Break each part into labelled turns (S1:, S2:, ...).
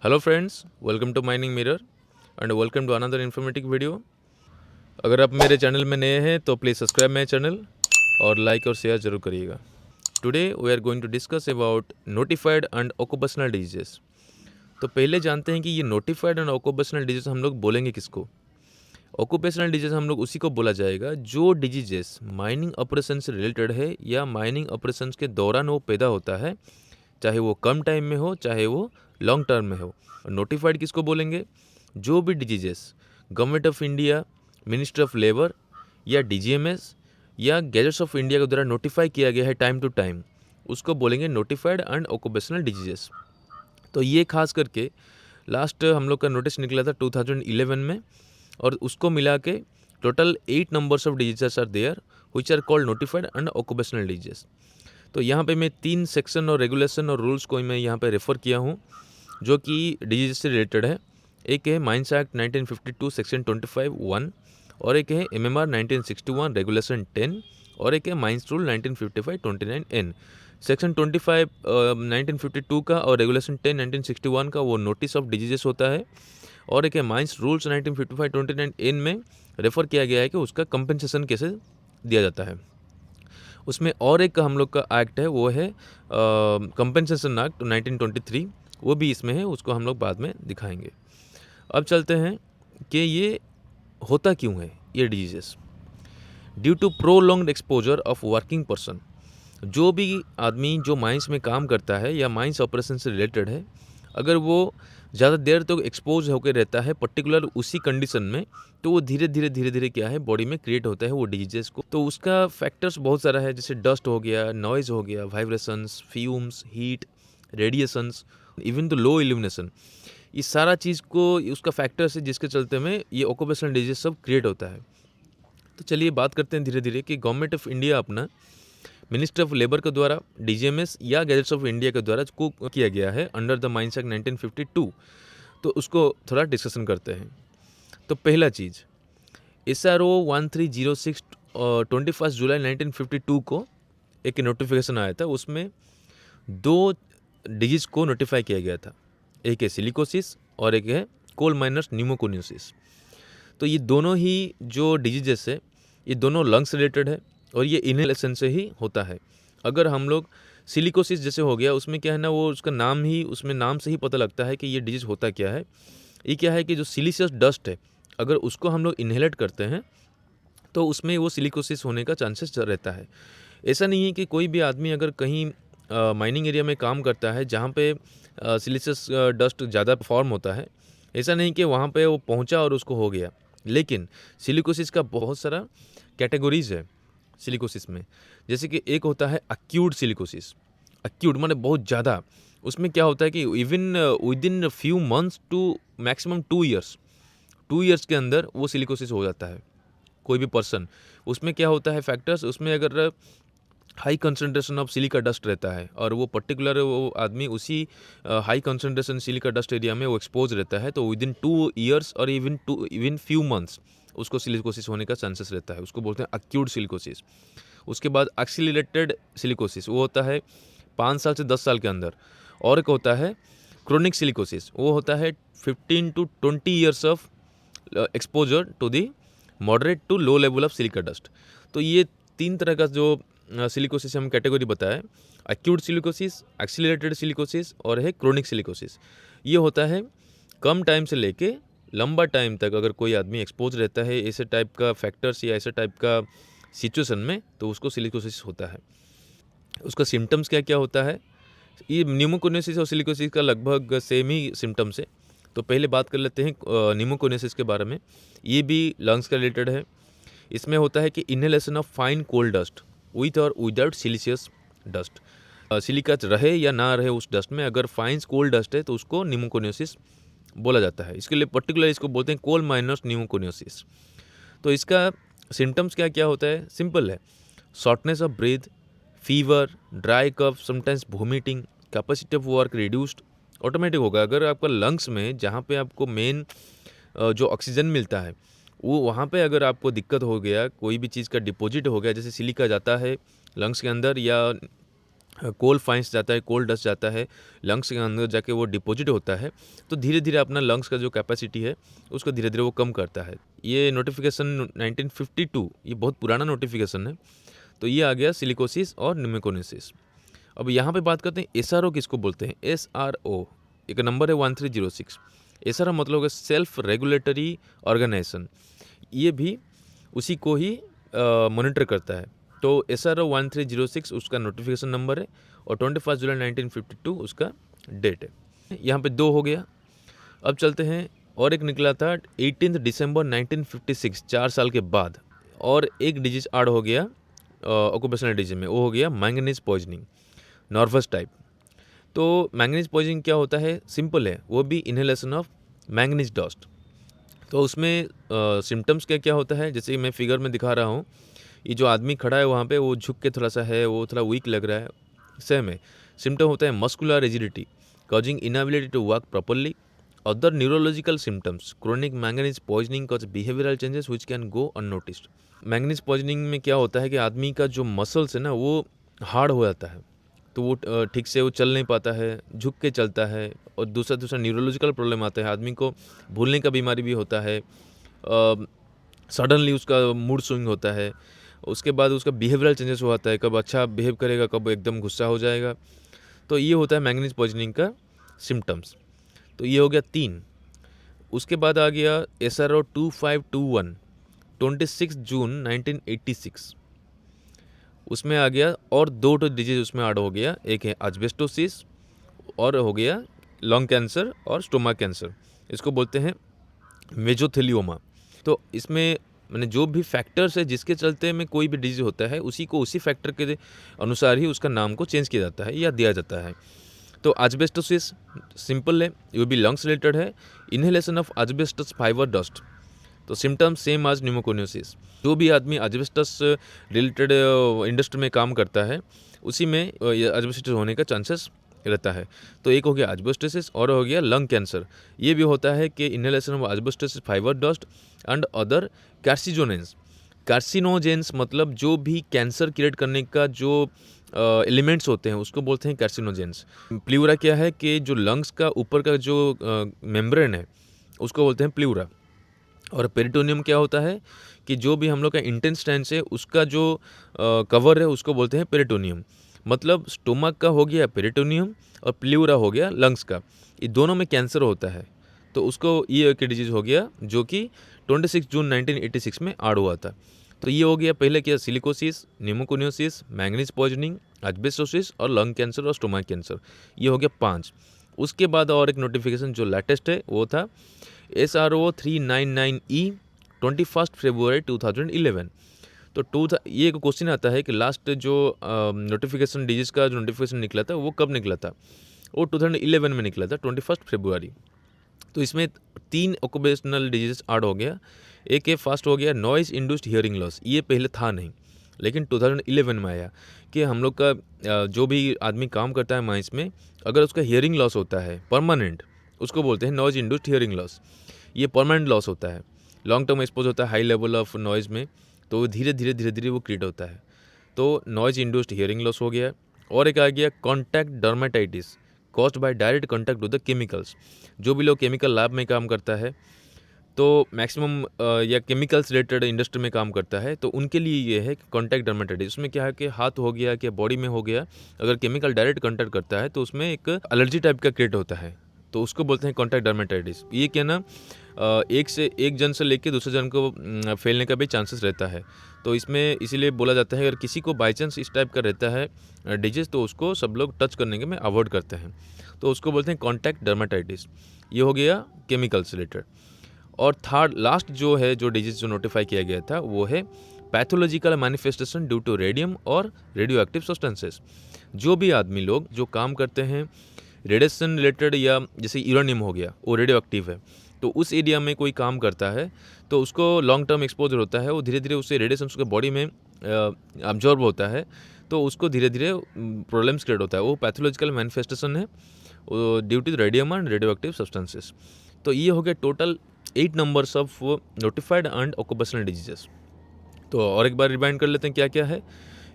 S1: Hello friends, welcome to mining mirror and welcome to another informative video. अगर आप मेरे channel में नए हैं तो प्लीज़ सब्सक्राइब माई चैनल और लाइक और शेयर जरूर करिएगा। Today we are going to discuss about notified and occupational diseases. तो पहले जानते हैं कि ये नोटिफाइड एंड ऑक्यूपेशनल डिजीज हम लोग बोलेंगे किसको। ऑक्यूपेशनल डिजीज हम लोग उसी को बोला जाएगा जो डिजीजेस माइनिंग ऑपरेशन से रिलेटेड है या माइनिंग ऑपरेशन के दौरान वो पैदा होता है, चाहे वो कम टाइम में हो चाहे वो लॉन्ग टर्म में हो। नोटिफाइड किसको बोलेंगे? जो भी diseases government of India, ministry of labour या डीजीएमएस या गैजेट्स ऑफ इंडिया के द्वारा नोटिफाई किया गया है टाइम टू टाइम, उसको बोलेंगे नोटिफाइड एंड ऑक्यूपेशनल डिजीजेस। तो ये खास करके लास्ट हम लोग का नोटिस निकला था 2011 में, और उसको मिला के total 8 numbers of diseases are there which are called notified and occupational diseases. तो यहाँ पे मैं 3 सेक्शन और रेगुलेशन और रूल्स को मैं यहाँ पे रेफ़र किया हूँ जो कि डिजीज से रिलेटेड है। एक है माइंस एक्ट 1952 सेक्शन 25(1), और एक है एमएमआर 1961 रेगुलेशन 10, और एक है माइंस रूल 1955 29N। सेक्शन 25 1952 का और रेगुलेशन 10 1961 का वो नोटिस ऑफ डिजीजेस होता है, और एक है माइंस रूल्स 1955 29N में रेफ़र किया गया है कि उसका कंपनसेशन कैसे दिया जाता है। उसमें और एक हम लोग का एक्ट है, वो है कंपनसेशन एक्ट 1923, वो भी इसमें है, उसको हम लोग बाद में दिखाएंगे। अब चलते हैं कि ये होता क्यों है ये diseases. Due to prolonged exposure of working person, जो भी आदमी जो माइंस में काम करता है या माइंस ऑपरेशन से रिलेटेड है, अगर वो ज़्यादा देर तक एक्सपोज होकर रहता है पर्टिकुलर उसी कंडीशन में, तो वो धीरे धीरे क्या है बॉडी में क्रिएट होता है वो डिजीजेस को। तो उसका फैक्टर्स बहुत सारा है, जैसे डस्ट हो गया, नॉइज़ हो गया, vibrations, fumes, heat, radiations, even तो लो इल्यूमिनेशन। ये सारा चीज़ को उसका फैक्टर्स है जिसके चलते में ये ऑक्यूपेशनल डिजीज सब क्रिएट होता है। तो चलिए बात करते हैं धीरे धीरे कि गवर्नमेंट ऑफ इंडिया अपना मिनिस्ट्री ऑफ लेबर के द्वारा डीजीएमएस या गैजेट्स ऑफ इंडिया के द्वारा को किया गया है अंडर द माइंस एक्ट 1952। तो उसको थोड़ा डिस्कशन करते हैं। तो पहला चीज़, SRO 1306 21 जुलाई 1952 को एक नोटिफिकेशन आया था। उसमें 2 डिजीज को नोटिफाई किया गया था, एक है सिलिकोसिस और एक है कोल माइनस न्यूमोकोनियोसिस। तो ये दोनों ही जो डिजीजेस है ये दोनों लंग्स रिलेटेड है और ये इनहेलेशन से ही होता है। अगर हम लोग सिलिकोसिस जैसे हो गया, उसमें क्या है ना, वो उसका नाम ही, उसमें नाम से ही पता लगता है कि ये डिजीज़ होता क्या है। ये क्या है कि जो सिलिशियस डस्ट है, अगर उसको हम लोग इनहेलेट करते हैं तो उसमें वो सिलिकोसिस होने का चांसेस रहता है। ऐसा नहीं है कि कोई भी आदमी अगर कहीं माइनिंग एरिया में काम करता है जहाँ पे सिलिशियस डस्ट ज़्यादा फॉर्म होता है, ऐसा नहीं कि वहाँ पे वो पहुँचा और उसको हो गया। लेकिन सिलिकोसिस का बहुत सारा कैटेगरीज है सिलिकोसिस में। जैसे कि एक होता है एक्यूट सिलिकोसिस। एक्यूट माने बहुत ज़्यादा। उसमें क्या होता है कि even within few months to maximum 2 years, 2 years के अंदर वो सिलिकोसिस हो जाता है कोई भी पर्सन। उसमें क्या होता है फैक्टर्स, उसमें अगर high concentration of silica dust रहता है और वो पर्टिकुलर वो आदमी उसी high concentration silica dust area में वो एक्सपोज रहता है, तो विद इन 2 ईयर्स और इवन फ्यू मंथ्स उसको सिलिकोसिस होने का चांसेस रहता है। उसको बोलते हैं एक्यूट सिलिकोसिस। उसके बाद एक्सीलरेटेड सिलिकोसिस, वो होता है 5 साल से 10 साल के अंदर। और एक होता है क्रोनिक सिलिकोसिस, वो होता है 15 to 20 years of exposure to the moderate to low level of silica dust. तो ये 3 तरह का जो सिलिकोसिस हम कैटेगरी बताया, एक्यूट सिलिकोसिस, एक्सीलरेटेड सिलिकोसिस और है क्रोनिक सिलिकोसिस। ये होता है कम टाइम से लेके लंबा टाइम तक अगर कोई आदमी एक्सपोज रहता है ऐसे टाइप का फैक्टर्स या ऐसे टाइप का सिचुएशन में, तो उसको सिलिकोसिस होता है। उसका सिम्टम्स क्या क्या होता है? ये न्यूमोकोनियोसिस और सिलिकोसिस का लगभग सेम ही सिम्टम्स है। तो पहले बात कर लेते हैं न्यूमोकोनियोसिस के बारे में। ये भी लंग्स का रिलेटेड है। इसमें होता है कि inhalation of fine coal dust with और विदाउट सिलिशियस डस्ट। सिलिका रहे या ना रहे उस डस्ट में, अगर फाइन कोल डस्ट है तो उसको न्यूमोकोनियोसिस बोला जाता है। इसके लिए पर्टिकुलर इसको बोलते हैं कोल माइनस न्यूमोकोनियोसिस। तो इसका सिम्टम्स क्या क्या होता है? सिंपल है, shortness of breath, fever, dry cough, sometimes vomiting, capacity of work reduced. Automatic होगा अगर आपका लंग्स में जहाँ पे आपको मेन जो ऑक्सीजन मिलता है वो वहाँ पे अगर आपको दिक्कत हो गया, कोई भी चीज़ का डिपॉजिट हो गया, जैसे सिलिका जाता है लंग्स के अंदर या कोल फाइंस जाता है, कोल डस्ट जाता है, लंग्स के अंदर जाके वो डिपॉजिट होता है, तो धीरे धीरे अपना लंग्स का जो कैपेसिटी है उसको धीरे धीरे वो कम करता है। ये नोटिफिकेशन 1952, ये बहुत पुराना नोटिफिकेशन है। तो ये आ गया सिलिकोसिस और निमोकोनिसिस। अब यहाँ पे बात करते हैं एसआरओ किसको बोलते हैं। एसआरओ एक नंबर है 1306। एसआरओ मतलब होगा सेल्फ रेगुलेटरी ऑर्गेनाइजेशन, ये भी उसी को ही मॉनिटर करता है। तो एसआरओ 1306 उसका नोटिफिकेशन नंबर है और 21 जुलाई 1952 उसका डेट है। यहाँ पे 2 हो गया। अब चलते हैं, और एक निकला था 18 दिसंबर 1956, 4 साल के बाद, और एक डिजीज ऐड हो गया ऑक्यूपेशनल डिजीज में, वो हो गया मैंगनीज पॉइजनिंग, नर्वस टाइप। तो मैंगनीज पॉइजनिंग क्या होता है, सिंपल है, वो भी इनहेलेशन ऑफ मैंगनीज डस्ट। तो उसमें सिम्टम्स क्या क्या होता है, जैसे मैं फिगर में दिखा रहा हूँ, ये जो आदमी खड़ा है वहाँ पे वो झुक के थोड़ा सा है, वो थोड़ा वीक लग रहा है, सेम है। सिम्टम होता है muscular rigidity causing inability to work properly. Other neurological symptoms, chronic manganese poisoning cause behavioural changes which can go unnoticed. Manganese poisoning में क्या होता है कि आदमी का जो मसल्स है ना वो हार्ड हो जाता है, तो वो ठीक से वो चल नहीं पाता है, झुक के चलता है, और दूसरा न्यूरोलॉजिकल प्रॉब्लम आता है, आदमी को भूलने का बीमारी भी होता है, सडनली उसका मूड स्विंग होता है, उसके बाद उसका बिहेवियरल चेंजेस होता है, कब अच्छा बिहेव करेगा, कब एकदम गुस्सा हो जाएगा। तो ये होता है मैंगनीज पॉइजनिंग का सिम्टम्स। तो ये हो गया 3। उसके बाद आ गया एसआरओ 2521, 26 जून 1986। उसमें आ गया और 2 डिजीज उसमें ऐड हो गया, एक है एस्बेस्टोसिस और हो गया लंग कैंसर और स्टोमक कैंसर, इसको बोलते हैं मेजोथेलियोमा। तो इसमें मैंने जो भी फैक्टर्स है जिसके चलते में कोई भी डिजीज होता है, उसी को उसी फैक्टर के अनुसार ही उसका नाम को चेंज किया जाता है या दिया जाता है। तो एस्बेस्टोसिस सिंपल है, ये भी लंग्स रिलेटेड है, inhalation of asbestos fibre dust. तो सिम्टम्स सेम आज न्यूमोकोनियोसिस। जो भी आदमी एस्बेस्टस रिलेटेड इंडस्ट्री में काम करता है, उसी में एस्बेस्टस होने का चांसेस रहता है। तो एक हो गया एस्बेस्टोसिस और हो गया लंग कैंसर। ये भी होता है कि inhalation of asbestosis fibre dust and other carcinogens. Carcinogens मतलब जो भी कैंसर क्रिएट करने का जो एलिमेंट्स होते हैं उसको बोलते हैं कार्सिनोजेंस। प्ल्यूरा क्या है कि जो लंग्स का ऊपर का जो मेम्ब्रेन है उसको बोलते हैं प्ल्यूरा। और पेरिटोनियम क्या होता है कि जो भी हम लोग का इंटेस्टाइन है उसका जो कवर है उसको बोलते हैं पेरिटोनियम। मतलब स्टोमक का हो गया पेरिटोनियम और प्ल्यूरा हो गया लंग्स का, ये दोनों में कैंसर होता है। तो उसको ये एक डिजीज हो गया जो कि 26 जून 1986 में ऐड हुआ था। तो ये हो गया पहले क्या, silicosis, pneumoconiosis, manganese poisoning, asbestosis और लंग कैंसर और स्टोमक कैंसर, ये हो गया 5। उसके बाद और एक नोटिफिकेशन जो लेटेस्ट है वो था SRO 399E 21 फरवरी 2011। तो ये एक क्वेश्चन आता है कि लास्ट जो नोटिफिकेशन डिजीज का जो नोटिफिकेशन निकला था वो कब निकला था, वो 2011 में निकला था 21 फरवरी। तो इसमें 3 ऑक्यूपेशनल डिजीज ऐड हो गया। एक है फर्स्ट हो गया नॉइज इंड्यूस्ड हियरिंग लॉस, ये पहले था नहीं लेकिन 2011 में आया कि हम लोग का जो भी आदमी काम करता है माइंस में, अगर उसका हियरिंग लॉस होता है परमानेंट, उसको बोलते हैं नॉइज इंड्यूस्ड हियरिंग लॉस। ये परमानेंट लॉस होता है, लॉन्ग टर्म एक्सपोज होता है हाई लेवल ऑफ नॉइज़ में, तो धीरे धीरे वो क्रिएट होता है। तो नॉइज इंड्यूस्ड हियरिंग लॉस हो गया। और एक आ गया contact dermatitis caused by direct contact with the chemicals. जो भी लोग केमिकल लैब में काम करता है तो मैक्सिमम या केमिकल्स रिलेटेड इंडस्ट्री में काम करता है, तो उनके लिए ये है कि कॉन्टैक्ट डर्मेटाइटिस। उसमें क्या है कि हाथ हो गया कि बॉडी में हो गया, अगर केमिकल डायरेक्ट कॉन्टैक्ट करता है तो उसमें एक एलर्जी टाइप का क्रिएट होता है, तो उसको बोलते हैं कॉन्टैक्ट डर्मेटाइटिस। ये क्या ना एक जन से लेके दूसरे जन को फैलने का भी चांसेस रहता है। तो इसमें इसीलिए बोला जाता है अगर किसी को बाई चांस इस टाइप का रहता है डिजीज, तो उसको सब लोग टच करने के में अवॉइड करते हैं, तो उसको बोलते हैं कॉन्टैक्ट डर्मेटाइटिस। ये हो गया केमिकल्स रिलेटेड। और थर्ड लास्ट जो है जो डिजीज जो नोटिफाई किया गया था वो है pathological manifestation due to radium और रेडियो एक्टिव सब्सटेंसेस। जो भी आदमी लोग जो काम करते हैं रेडिएशन रिलेटेड, या जैसे यूरेनियम हो गया वो रेडियो एक्टिव है, तो उस एरिया में कोई काम करता है तो उसको लॉन्ग टर्म एक्सपोजर होता है, वो धीरे धीरे उससे रेडिएशन उसके बॉडी में अब्जॉर्ब होता है, तो उसको धीरे धीरे प्रॉब्लम्स क्रिएट होता है। वो पैथोलॉजिकल मैनिफेस्टेशन है due to radium and radio active substances. तो ये हो गया total 8 numbers of notified and occupational diseases. तो और एक बार रिमाइंड कर लेते हैं क्या क्या है।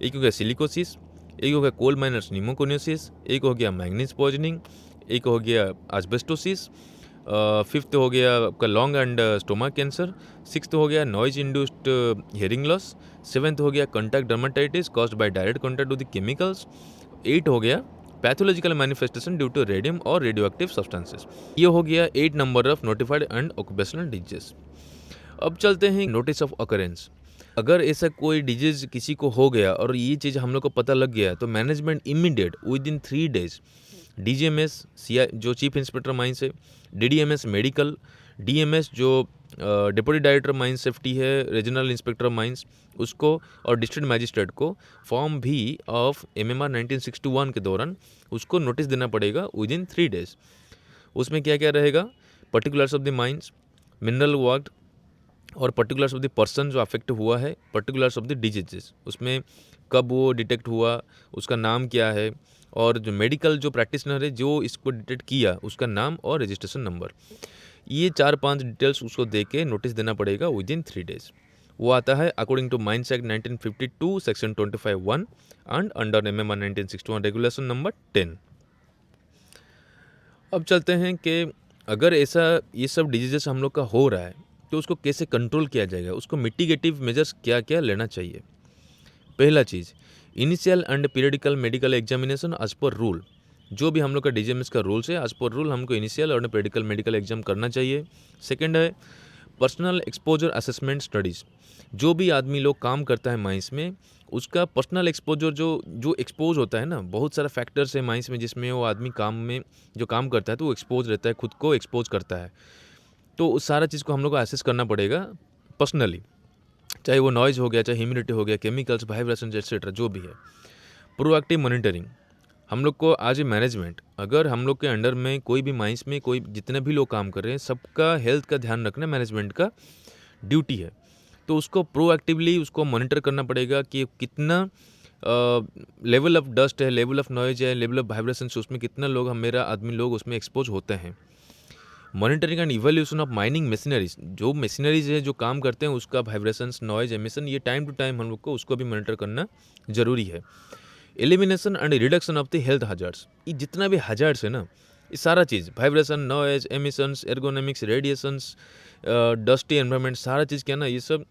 S1: एक हो गया सिलिकोसिस, एक हो गया कोल माइनर्स न्यूमोकोनियोसिस, एक हो गया मैग्नीज पॉइजनिंग, एक हो गया एस्बेस्टोसिस, फिफ्थ हो गया आपका lung and stomach cancer, sixth हो गया noise induced hearing loss, seventh हो गया contact dermatitis caused by direct contact with the chemicals, 8 हो गया pathological manifestation due to radium और रेडियो एक्टिव सब्सटेंसेस। ये हो गया 8 number of notified and occupational disease. अब चलते हैं नोटिस ऑफ अकरेंस। अगर ऐसा कोई डिजीज किसी को हो गया और ये चीज़ हम लोग को पता लग गया तो management immediate with in 3 days DGMS जो चीफ इंस्पेक्टर माइंस है, डीडीएमएस मेडिकल, डीएमएस जो डिप्टी डायरेक्टर माइंस सेफ्टी है, रीजनल इंस्पेक्टर माइंस उसको, और डिस्ट्रिक्ट मैजिस्ट्रेट को फॉर्म भी ऑफ एमएमआर 1961 के दौरान उसको नोटिस देना पड़ेगा विद इन 3 डेज। उसमें क्या क्या रहेगा, particulars of the mines, mineral work और पर्टिकुलर्स ऑफ द पर्सन जो अफेक्ट हुआ है, पर्टिकुलर्स ऑफ द डिजीजेस, उसमें कब वो डिटेक्ट हुआ, उसका नाम क्या है, और जो मेडिकल जो प्रैक्टिशनर है जो इसको डिटेक्ट किया उसका नाम और रजिस्ट्रेशन नंबर, ये 4-5 डिटेल्स उसको दे के नोटिस देना पड़ेगा विद इन 3 डेज। वो आता है according to mines act 1952 section 25(1) and under MMR 1961 regulation number 10। अब चलते हैं कि अगर ऐसा ये सब डिजीजेस हम लोग का हो रहा है तो उसको कैसे कंट्रोल किया जाएगा, उसको मिटिगेटिव मेजर्स क्या क्या लेना चाहिए। पहला चीज़, initial and periodical medical examination as per rule. जो भी हम लोग का डीजीएमएस का रूल्स है, एज पर रूल हमको इनिशियल और पीरियडिकल मेडिकल एग्जाम करना चाहिए। सेकंड है पर्सनल एक्सपोजर असेसमेंट स्टडीज़। जो भी आदमी लोग काम करता है माइंस में, उसका पर्सनल एक्सपोजर जो एक्सपोज होता है ना, बहुत सारा फैक्टर्स है माइंस में जिसमें वो आदमी काम में जो काम करता है तो वो एक्सपोज रहता है, खुद को एक्सपोज करता है। तो उस सारा चीज़ को हम लोग को असेस करना पड़ेगा पर्सनली, चाहे वो नॉइज़ हो गया, चाहे ह्यूमिडिटी हो गया, केमिकल्स, वाइब्रेशन एक्सेट्रा जो भी है। प्रोएक्टिव मॉनिटरिंग, हम लोग को आज मैनेजमेंट, अगर हम लोग के अंडर में कोई भी माइंस में कोई जितने भी लोग काम कर रहे हैं, सबका हेल्थ का ध्यान रखना मैनेजमेंट का ड्यूटी है। तो उसको प्रोएक्टिवली उसको मॉनिटर करना पड़ेगा कि कितना लेवल ऑफ डस्ट है, लेवल ऑफ नॉइज है, लेवल ऑफ वाइब्रेशन, उसमें कितना लोग मेरा आदमी लोग उसमें एक्सपोज होते हैं। Monitoring and evolution of mining machineries, जो मशीनरीज है जो काम करते हैं उसका वाइब्रेशंस, नॉइज, एमिशन, ये टाइम टू टाइम हम लोग को उसको भी मॉनिटर करना जरूरी है। Elimination and reduction of the health hazards, ये जितना भी हजार्ड्स है ना, ये सारा चीज़, vibration, noise, emissions, ergonomics, radiations, dusty environment, सारा चीज़ क्या ना, ये सब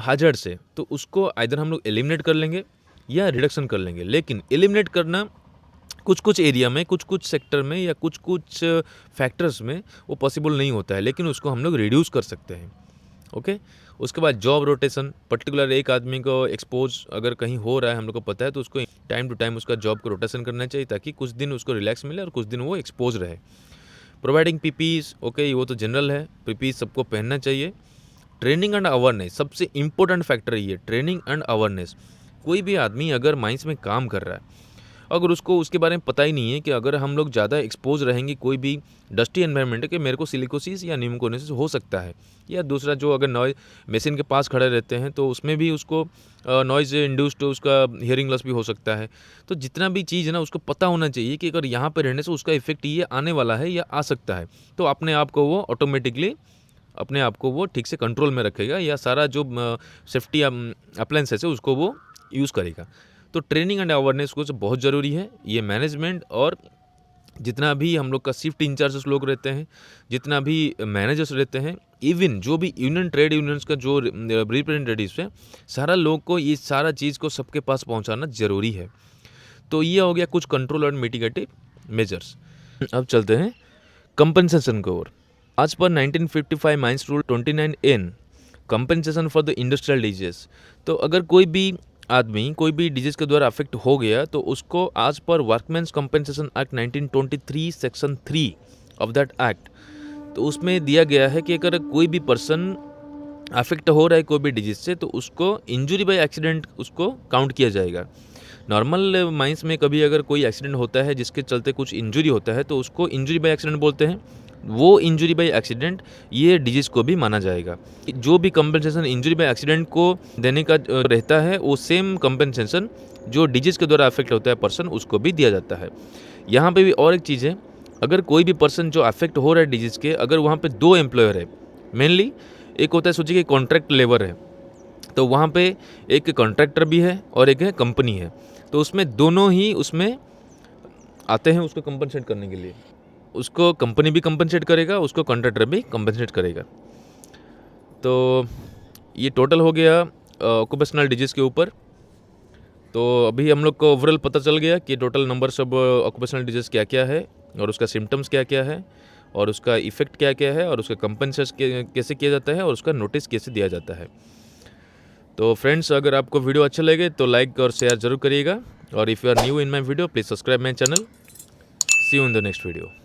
S1: हजार्ड्स है। तो उसको आइदर हम लोग एलिमिनेट कर लेंगे या रिडक्शन कर लेंगे। लेकिन एलिमिनेट करना कुछ कुछ एरिया में, कुछ कुछ सेक्टर में या कुछ कुछ फैक्टर्स में वो पॉसिबल नहीं होता है, लेकिन उसको हम लोग रिड्यूस कर सकते हैं। ओके। उसके बाद जॉब रोटेशन, पर्टिकुलर एक आदमी को एक्सपोज अगर कहीं हो रहा है हम लोग को पता है तो उसको टाइम टू टाइम उसका जॉब को रोटेशन करना चाहिए ताकि कुछ दिन उसको रिलैक्स मिले और कुछ दिन वो एक्सपोज रहे। प्रोवाइडिंग पीपीज, ओके, वो तो जनरल है, पीपीज सबको पहनना चाहिए। ट्रेनिंग एंड अवेयरनेस, सबसे इंपॉर्टेंट फैक्टर ये ट्रेनिंग एंड अवेयरनेस। कोई भी आदमी अगर माइंस में काम कर रहा है, अगर उसको उसके बारे में पता ही नहीं है कि अगर हम लोग ज़्यादा एक्सपोज रहेंगे कोई भी डस्टी एनवायरनमेंट है कि मेरे को सिलिकोसिस या न्यूमोकोनियोसिस हो सकता है, या दूसरा जो अगर नॉइज मशीन के पास खड़े रहते हैं तो उसमें भी उसको नॉइज इंड्यूस्ड उसका हियरिंग लॉस भी हो सकता है। तो जितना भी चीज़ है ना उसको पता होना चाहिए कि अगर यहाँ पर रहने से उसका इफेक्ट ये आने वाला है या आ सकता है, तो अपने आप को वो ऑटोमेटिकली अपने आप को वो ठीक से कंट्रोल में रखेगा या सारा जो सेफ्टी अप्लायंसेस है उसको वो यूज़ करेगा। तो ट्रेनिंग एंड अवेयरनेस को बहुत ज़रूरी है। ये मैनेजमेंट और जितना भी हम लोग का शिफ्ट इंचार्जेस लोग रहते हैं, जितना भी मैनेजर्स रहते हैं, इवन जो भी यूनियन ट्रेड यूनियंस का जो रिप्रेजेंटेटिव्स हैं, सारा लोग को ये सारा चीज़ को सबके पास पहुंचाना ज़रूरी है। तो ये हो गया कुछ कंट्रोल और मिटिगेटिव मेजर्स। अब चलते हैं कंपनसेशन की ओर। आज पर 1955 mines rule 29N compensation for the industrial disease. तो अगर कोई भी आदमी कोई भी डिजीज के द्वारा अफेक्ट हो गया तो उसको आज पर workmen's compensation act 1923 section 3 of that act, तो उसमें दिया गया है कि अगर कोई भी पर्सन अफेक्ट हो रहा है कोई भी डिजीज से तो उसको इंजरी बाय एक्सीडेंट उसको काउंट किया जाएगा। नॉर्मल माइंस में कभी अगर कोई एक्सीडेंट होता है जिसके चलते कुछ इंजरी होता है तो उसको इंजरी बाय एक्सीडेंट बोलते हैं। वो इंजरी बाय एक्सीडेंट ये डिजीज को भी माना जाएगा। जो भी कंपनसेशन इंजरी बाय एक्सीडेंट को देने का रहता है वो सेम कंपनसेशन जो डिजीज के द्वारा अफेक्ट होता है पर्सन उसको भी दिया जाता है। यहाँ पे भी और एक चीज़ है, अगर कोई भी पर्सन जो अफेक्ट हो रहा है डिजीज के, अगर वहाँ पे 2 एम्प्लॉयर है, मेनली एक होता है सोचिए कि कॉन्ट्रैक्ट लेबर है, तो वहाँ पे एक कॉन्ट्रैक्टर भी है और एक है कंपनी है। तो उसमें दोनों ही उसमें आते हैं उसको कंपनसेट करने के लिए। उसको कंपनी भी कंपनसेट करेगा, उसको कॉन्ट्रैक्टर भी कंपनसेट करेगा। तो ये टोटल हो गया ऑक्यूपेशनल डिजीज़ के ऊपर। तो अभी हम लोग को ओवरऑल पता चल गया कि total numbers of occupational disease क्या क्या है, और उसका सिम्टम्स क्या क्या है, और उसका इफ़ेक्ट क्या क्या है, और उसका कंपनसेशन कैसे किया जाता है, और उसका नोटिस कैसे दिया जाता है। तो फ्रेंड्स, अगर आपको वीडियो अच्छा लगे तो लाइक और शेयर ज़रूर करिएगा, और if you are new in my video please subscribe my channel. See you in the next video.